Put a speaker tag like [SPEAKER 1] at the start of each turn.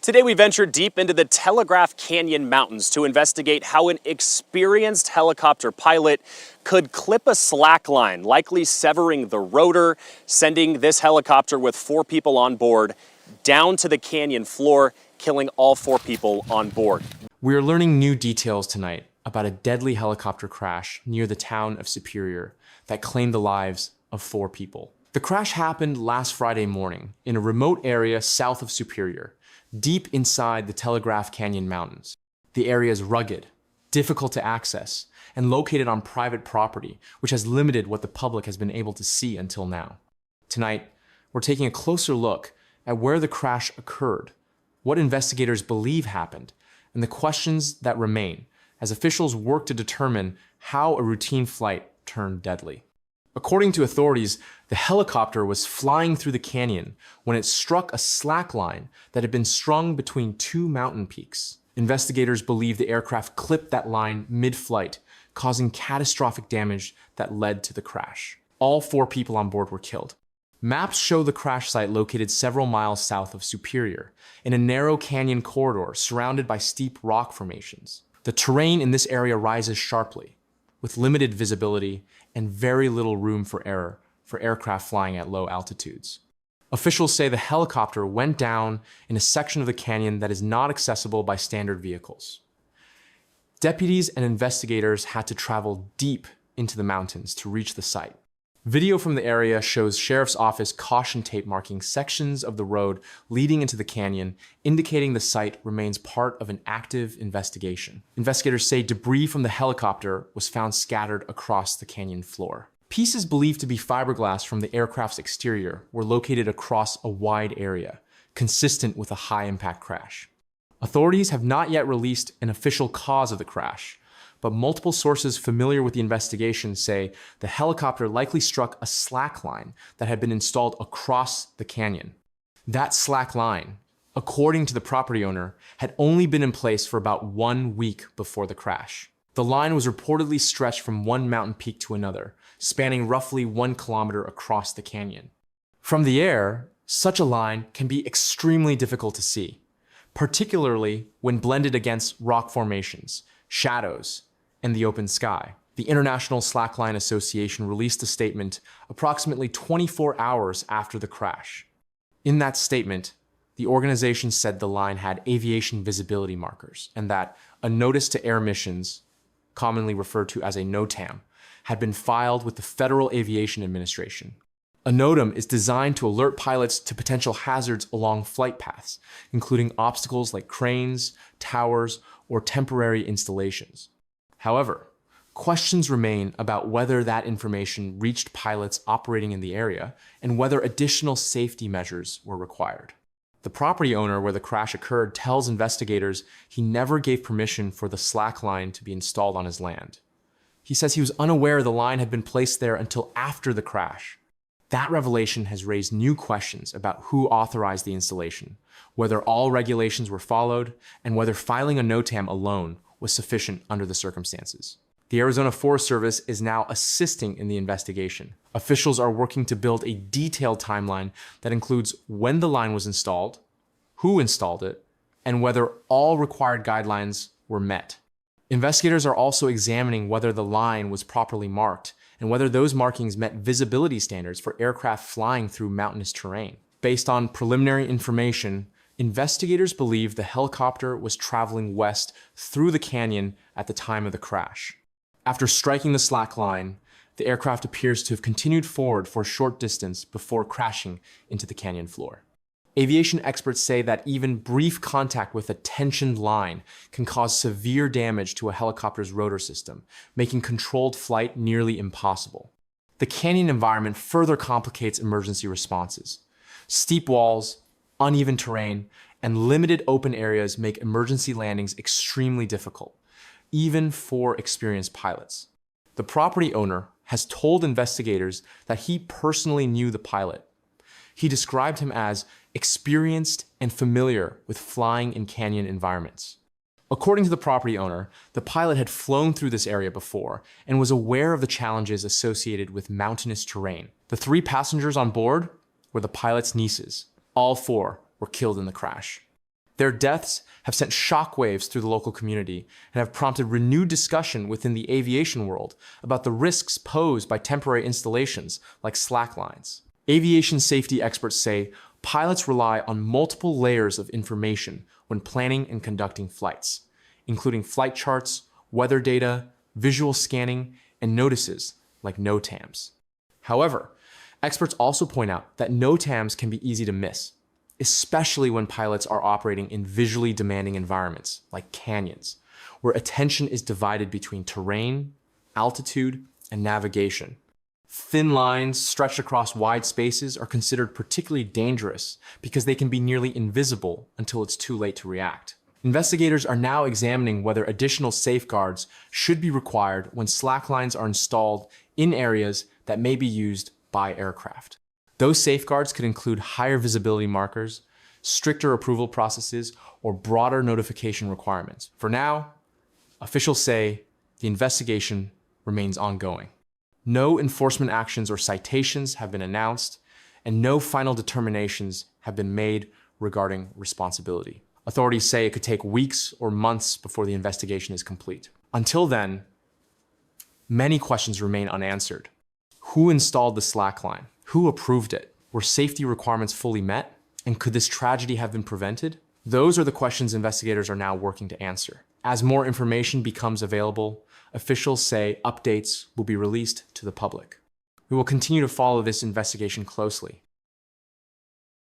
[SPEAKER 1] Today we ventured deep into the Telegraph Canyon Mountains to investigate how an experienced helicopter pilot could clip a slack line, likely severing the rotor, sending this helicopter with 4 people on board down to the canyon floor, killing all 4 people on board.
[SPEAKER 2] We are learning new details tonight about a deadly helicopter crash near the town of Superior that claimed the lives of 4 people. The crash happened last Friday morning in a remote area south of Superior, deep inside the Telegraph Canyon Mountains. The area is rugged, difficult to access, and located on private property, which has limited what the public has been able to see until now. Tonight, we're taking a closer look at where the crash occurred, what investigators believe happened, and the questions that remain as officials work to determine how a routine flight turned deadly. According to authorities, the helicopter was flying through the canyon when it struck a slack line that had been strung between 2 mountain peaks. Investigators believe the aircraft clipped that line mid-flight, causing catastrophic damage that led to the crash. All 4 people on board were killed. Maps show the crash site located several miles south of Superior, in a narrow canyon corridor surrounded by steep rock formations. The terrain in this area rises sharply, with limited visibility and very little room for error for aircraft flying at low altitudes. Officials say the helicopter went down in a section of the canyon that is not accessible by standard vehicles. Deputies and investigators had to travel deep into the mountains to reach the site. Video from the area shows Sheriff's Office caution tape marking sections of the road leading into the canyon, indicating the site remains part of an active investigation. Investigators say debris from the helicopter was found scattered across the canyon floor. Pieces believed to be fiberglass from the aircraft's exterior were located across a wide area, consistent with a high-impact crash. Authorities have not yet released an official cause of the crash, but multiple sources familiar with the investigation say the helicopter likely struck a slack line that had been installed across the canyon. That slack line, according to the property owner, had only been in place for about 1 week before the crash. The line was reportedly stretched from one mountain peak to another, spanning roughly 1 kilometer across the canyon. From the air, such a line can be extremely difficult to see, particularly when blended against rock formations, shadows, and the open sky. The International Slackline Association released a statement approximately 24 hours after the crash. In that statement, the organization said the line had aviation visibility markers and that a notice to air missions, commonly referred to as a NOTAM, had been filed with the Federal Aviation Administration. A NOTAM is designed to alert pilots to potential hazards along flight paths, including obstacles like cranes, towers, or temporary installations. However, questions remain about whether that information reached pilots operating in the area and whether additional safety measures were required. The property owner where the crash occurred tells investigators he never gave permission for the slack line to be installed on his land. He says he was unaware the line had been placed there until after the crash. That revelation has raised new questions about who authorized the installation, whether all regulations were followed, and whether filing a NOTAM alone was sufficient under the circumstances. The Arizona Forest Service is now assisting in the investigation. Officials are working to build a detailed timeline that includes when the line was installed, who installed it, and whether all required guidelines were met. Investigators are also examining whether the line was properly marked and whether those markings met visibility standards for aircraft flying through mountainous terrain. Based on preliminary information, investigators believe the helicopter was traveling west through the canyon at the time of the crash. After striking the slack line, the aircraft appears to have continued forward for a short distance before crashing into the canyon floor. Aviation experts say that even brief contact with a tensioned line can cause severe damage to a helicopter's rotor system, making controlled flight nearly impossible. The canyon environment further complicates emergency responses. Steep walls, uneven terrain, and limited open areas make emergency landings extremely difficult, even for experienced pilots. The property owner has told investigators that he personally knew the pilot. He described him as experienced and familiar with flying in canyon environments. According to the property owner, the pilot had flown through this area before and was aware of the challenges associated with mountainous terrain. The 3 passengers on board were the pilot's nieces. All 4 were killed in the crash. Their deaths have sent shockwaves through the local community and have prompted renewed discussion within the aviation world about the risks posed by temporary installations like slacklines. Aviation safety experts say pilots rely on multiple layers of information when planning and conducting flights, including flight charts, weather data, visual scanning, and notices like NOTAMs. However, experts also point out that NOTAMs can be easy to miss, especially when pilots are operating in visually demanding environments like canyons, where attention is divided between terrain, altitude, and navigation. Thin lines stretched across wide spaces are considered particularly dangerous because they can be nearly invisible until it's too late to react. Investigators are now examining whether additional safeguards should be required when slacklines are installed in areas that may be used by aircraft. Those safeguards could include higher visibility markers, stricter approval processes, or broader notification requirements. For now, officials say the investigation remains ongoing. No enforcement actions or citations have been announced, and no final determinations have been made regarding responsibility. Authorities say it could take weeks or months before the investigation is complete. Until then, many questions remain unanswered. Who installed the slackline? Who approved it? Were safety requirements fully met? And could this tragedy have been prevented? Those are the questions investigators are now working to answer. As more information becomes available, officials say updates will be released to the public. We will continue to follow this investigation closely